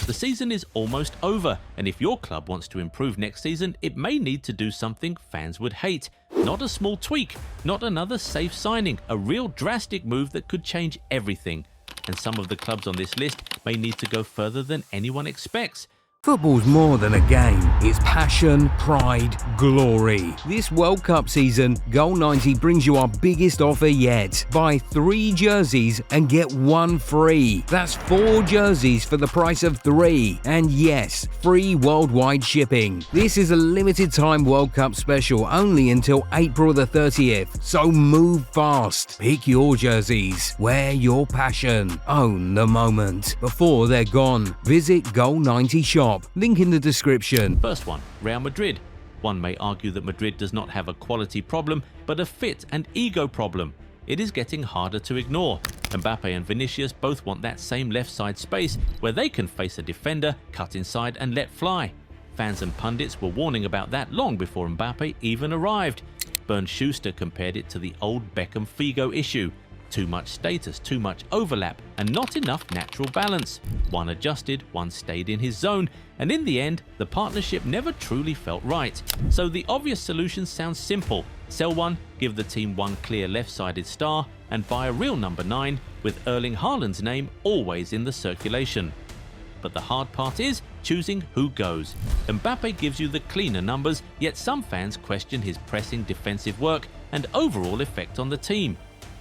The season is almost over, and if your club wants to improve next season, it may need to do something fans would hate. Not a small tweak, not another safe signing, a real drastic move that could change everything. And some of the clubs on this list may need to go further than anyone expects. Football's more than a game. It's passion, pride, glory. This World Cup season, Goal90 brings you our biggest offer yet. Buy 3 jerseys and get 1 free. That's 4 jerseys for the price of 3. And yes, free worldwide shipping. This is a limited time World Cup special only until April the 30th. So move fast. Pick your jerseys. Wear your passion. Own the moment before they're gone. Visit Goal90 shop. Link in the description. First one, Real Madrid. One may argue that Madrid does not have a quality problem, but a fit and ego problem. It is getting harder to ignore. Mbappe and Vinicius both want that same left side space where they can face a defender, cut inside and let fly. Fans and pundits were warning about that long before Mbappe even arrived. Bernd Schuster compared it to the old Beckham-Figo issue. Too much status, too much overlap, and not enough natural balance. One adjusted, one stayed in his zone, and in the end, the partnership never truly felt right. So the obvious solution sounds simple. Sell one, give the team one clear left-sided star, and buy a real number 9 with Erling Haaland's name always in the circulation. But the hard part is choosing who goes. Mbappe gives you the cleaner numbers, yet some fans question his pressing defensive work and overall effect on the team.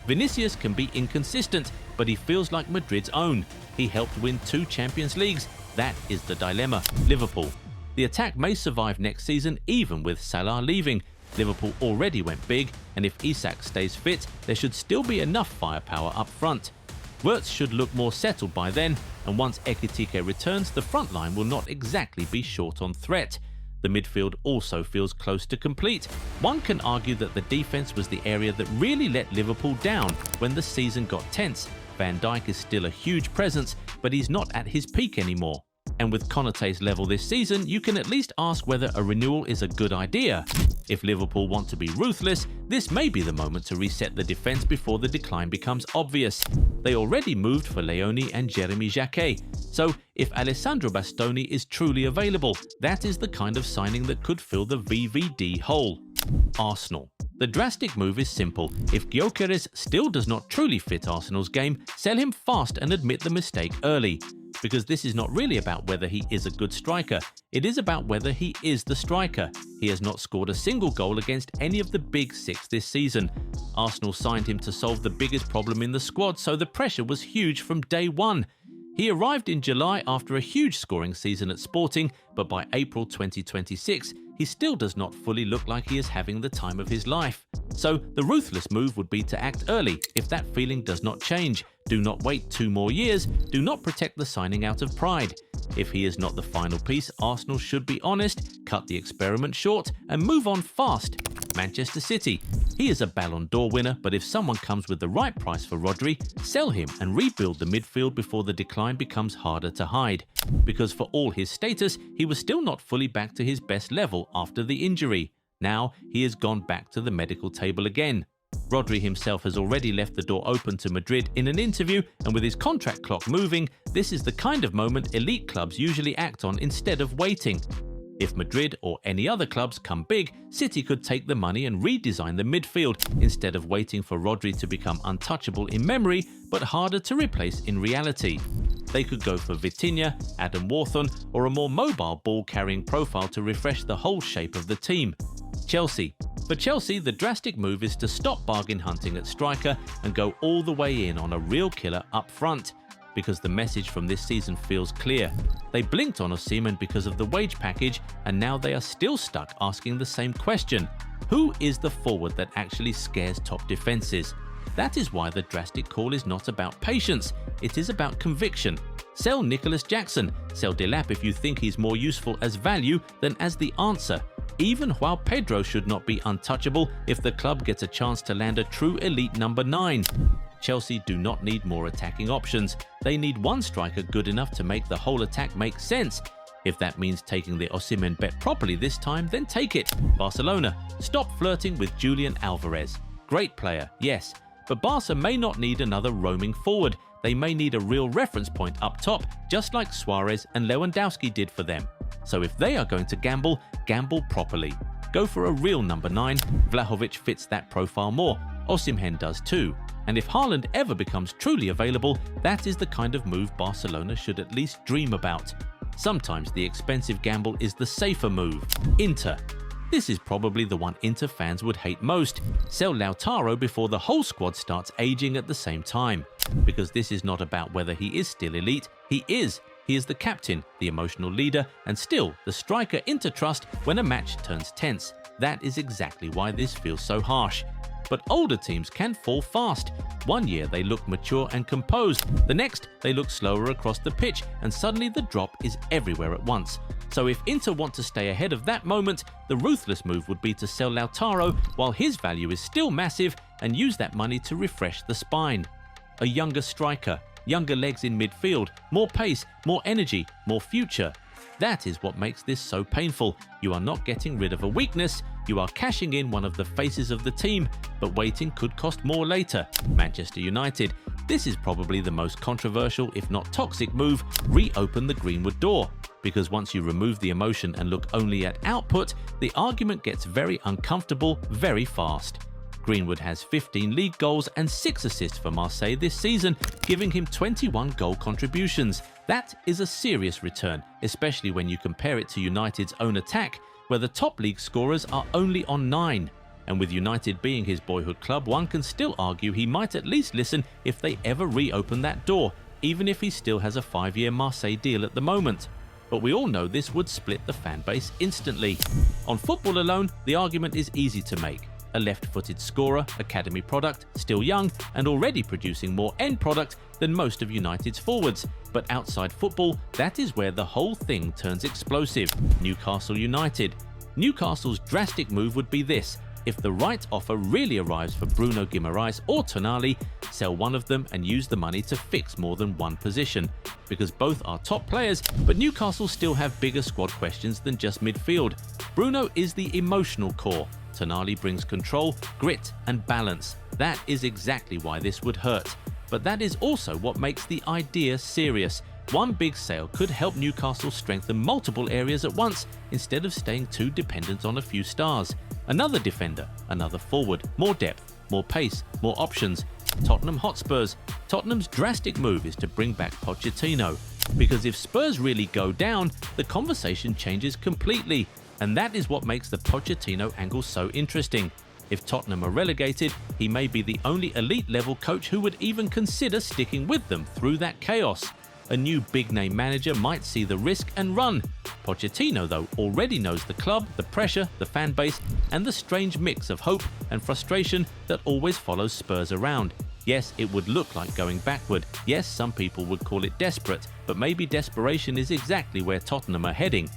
Vinicius can be inconsistent, but he feels like Madrid's own. He helped win 2 Champions Leagues. That is the dilemma. Liverpool. The attack may survive next season even with Salah leaving. Liverpool already went big, and if Isak stays fit, there should still be enough firepower up front. Wirtz should look more settled by then, and once Ekitike returns, the front line will not exactly be short on threat. The midfield also feels close to complete. One can argue that the defense was the area that really let Liverpool down when the season got tense. Van Dijk is still a huge presence, but he's not at his peak anymore. And with Konaté's level this season, you can at least ask whether a renewal is a good idea. If Liverpool want to be ruthless, this may be the moment to reset the defense before the decline becomes obvious. They already moved for Leone and Jeremy Jacquet, so if Alessandro Bastoni is truly available, that is the kind of signing that could fill the VVD hole. Arsenal. The drastic move is simple. If Gyökeres still does not truly fit Arsenal's game, sell him fast and admit the mistake early. Because this is not really about whether he is a good striker, it is about whether he is the striker. He has not scored a single goal against any of the big 6 this season. Arsenal signed him to solve the biggest problem in the squad, so the pressure was huge from day one. He arrived in July after a huge scoring season at Sporting, but by April 2026, he still does not fully look like he is having the time of his life. So the ruthless move would be to act early if that feeling does not change. Do not wait 2 more years, do not protect the signing out of pride. If he is not the final piece, Arsenal should be honest, cut the experiment short and move on fast. Manchester City. He is a Ballon d'Or winner, but if someone comes with the right price for Rodri, sell him and rebuild the midfield before the decline becomes harder to hide. Because for all his status, he was still not fully back to his best level after the injury. Now he has gone back to the medical table again. Rodri himself has already left the door open to Madrid in an interview, and with his contract clock moving, this is the kind of moment elite clubs usually act on instead of waiting. If Madrid or any other clubs come big, City could take the money and redesign the midfield instead of waiting for Rodri to become untouchable in memory but harder to replace in reality. They could go for Vitinha, Adam Wharton, or a more mobile ball-carrying profile to refresh the whole shape of the team. Chelsea. For Chelsea, the drastic move is to stop bargain hunting at striker and go all the way in on a real killer up front. Because the message from this season feels clear. They blinked on Osimhen because of the wage package, and now they are still stuck asking the same question. Who is the forward that actually scares top defenses? That is why the drastic call is not about patience, it is about conviction. Sell Nicholas Jackson, sell Delap if you think he's more useful as value than as the answer. Even João Pedro should not be untouchable if the club gets a chance to land a true elite number 9. Chelsea do not need more attacking options. They need one striker good enough to make the whole attack make sense. If that means taking the Osimhen bet properly this time, then take it. Barcelona. Stop flirting with Julian Alvarez. Great player, yes, but Barca may not need another roaming forward. they may need a real reference point up top, just like Suarez and Lewandowski did for them. So if they are going to gamble, gamble properly. Go for a real number 9. Vlahovic fits that profile more. Osimhen does too. And if Haaland ever becomes truly available, that is the kind of move Barcelona should at least dream about. Sometimes the expensive gamble is the safer move. Inter. This is probably the one Inter fans would hate most. Sell Lautaro before the whole squad starts aging at the same time. Because this is not about whether he is still elite. He is. He is the captain, the emotional leader, and still the striker Inter trust when a match turns tense. That is exactly why this feels so harsh. But older teams can fall fast. One year they look mature and composed, the next they look slower across the pitch, and suddenly the drop is everywhere at once. So if Inter want to stay ahead of that moment, the ruthless move would be to sell Lautaro while his value is still massive and use that money to refresh the spine. A younger striker, younger legs in midfield, more pace, more energy, more future. That is what makes this so painful. You are not getting rid of a weakness, you are cashing in one of the faces of the team, but waiting could cost more later. Manchester United. This is probably the most controversial, if not toxic move. Reopen the Greenwood door. Because once you remove the emotion and look only at output, the argument gets very uncomfortable very fast. Greenwood has 15 league goals and 6 assists for Marseille this season, giving him 21 goal contributions. That is a serious return, especially when you compare it to United's own attack, where the top league scorers are only on 9. And with United being his boyhood club, one can still argue he might at least listen if they ever reopen that door, even if he still has a 5-year Marseille deal at the moment. But we all know this would split the fan base instantly. On football alone, the argument is easy to make. A left-footed scorer, academy product, still young, and already producing more end product than most of United's forwards. But outside football, that is where the whole thing turns explosive. Newcastle United. Newcastle's drastic move would be this. If the right offer really arrives for Bruno Guimaraes or Tonali, sell one of them and use the money to fix more than one position. Because both are top players, but Newcastle still have bigger squad questions than just midfield. Bruno is the emotional core. Tonali brings control, grit and balance. That is exactly why this would hurt. But that is also what makes the idea serious. One big sale could help Newcastle strengthen multiple areas at once instead of staying too dependent on a few stars. Another defender, another forward, more depth, more pace, more options. Tottenham Hotspurs. Tottenham's drastic move is to bring back Pochettino. Because if Spurs really go down, the conversation changes completely. And that is what makes the Pochettino angle so interesting. If Tottenham are relegated, he may be the only elite level coach who would even consider sticking with them through that chaos. A new big-name manager might see the risk and run. Pochettino, though, already knows the club, the pressure, the fan base, and the strange mix of hope and frustration that always follows Spurs around. Yes, it would look like going backward. Yes, some people would call it desperate, but maybe desperation is exactly where Tottenham are heading.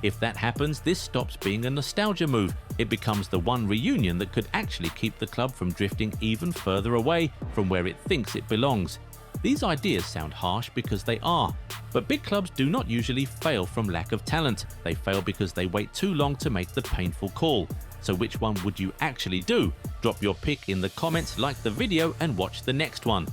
If that happens, this stops being a nostalgia move. It becomes the one reunion that could actually keep the club from drifting even further away from where it thinks it belongs. These ideas sound harsh because they are, but big clubs do not usually fail from lack of talent. They fail because they wait too long to make the painful call. So which one would you actually do? Drop your pick in the comments, like the video, and watch the next one.